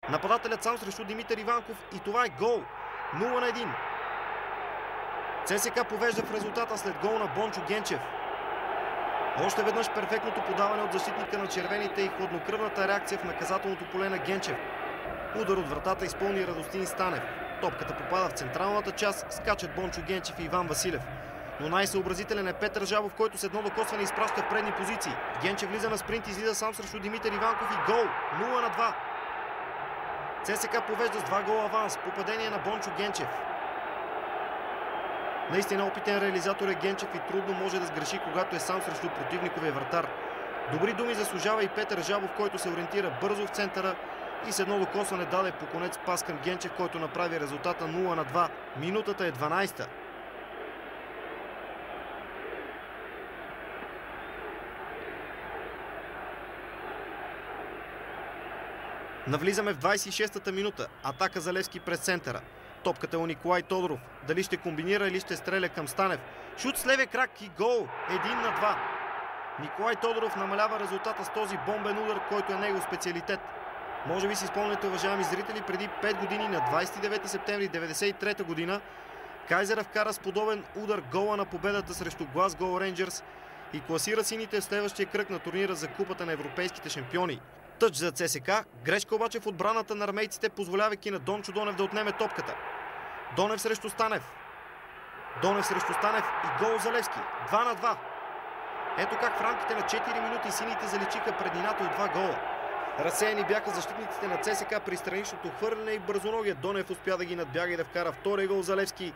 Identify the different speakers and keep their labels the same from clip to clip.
Speaker 1: Нападателят сам срещу Димитър Иванков и това е гол. 0-1. ЦСКА повежда в резултата след гол на Бончо Генчев. Още веднъж перфектното подаване от защитника на червените и хладнокръвната реакция в наказателното поле на Генчев. Удар от вратата изпълни Радостин Станев. Топката попада в централната част, скачат Бончо Генчев и Иван Василев. Но най-съобразителен е Петър Жабов, който с едно докосване изпраща в предни позиции. Генчев влиза на спринт и излиза сам срещу Димитър Иванков и гол. 0-2. ЦСКА повежда с 2 гола аванс. Попадение на Бончо Генчев. Наистина опитен реализатор е Генчев и трудно може да сгреши, когато е сам срещу противниковия вратар. Добри думи заслужава и Петър Жабов, който се ориентира бързо в центъра и с едно докосване даде по конец пас към Генчев, който направи резултата 0-2. Минутата е 12-та. Навлизаме в 26-та минута. Атака за Левски през центъра. Топката е у Николай Тодоров. Дали ще комбинира или ще стреля към Станев. Шут с левия крак и гол. 1-2. Николай Тодоров намалява резултата с този бомбен удар, който е негов специалитет. Може би си спомняте, уважаеми зрители, преди 5 години на 29 септември 1993 година Кайзера вкара с подобен удар гола на победата срещу Глазгоу Рейнджърс и класира сините в следващия кръг на турнира за Купата на европейските шампиони. Тъч за ЦСКА, грешка обаче в отбраната на армейците, позволявайки на Дончо Донев да отнеме топката. Донев срещу Станев. Донев срещу Станев и гол за Левски. 2-2. Ето как в рамките на 4 минути сините заличиха преднината от 2 гола. Разсеяни бяха защитниците на ЦСКА при страничното хвърляне и бързоногия Донев успя да ги надбяга и да вкара втория гол за Левски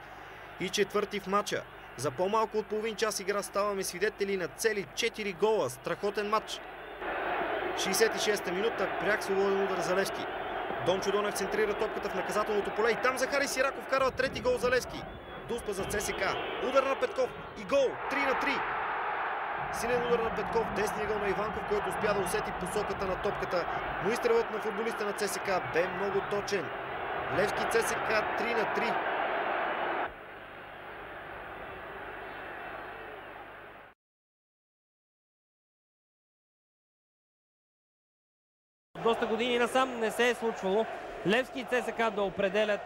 Speaker 1: и четвърти в матча. За по-малко от половин час игра ставаме свидетели на цели 4 гола. Страхотен матч. 66-та минута, пряк свободен удар за Левски. Дончо Донев центрира топката в наказателното поле и там Захари Сираков вкарва трети гол за Левски. Дуспа за ЦСКА. Удар на Петков и гол. 3-3. Силен удар на Петков, десния гол на Иванков, който успя да усети посоката на топката, но изстрелът на футболиста на ЦСКА бе много точен. Левски ЦСКА 3-3.
Speaker 2: Доста години насам не се е случвало Левски и ЦСКА да определят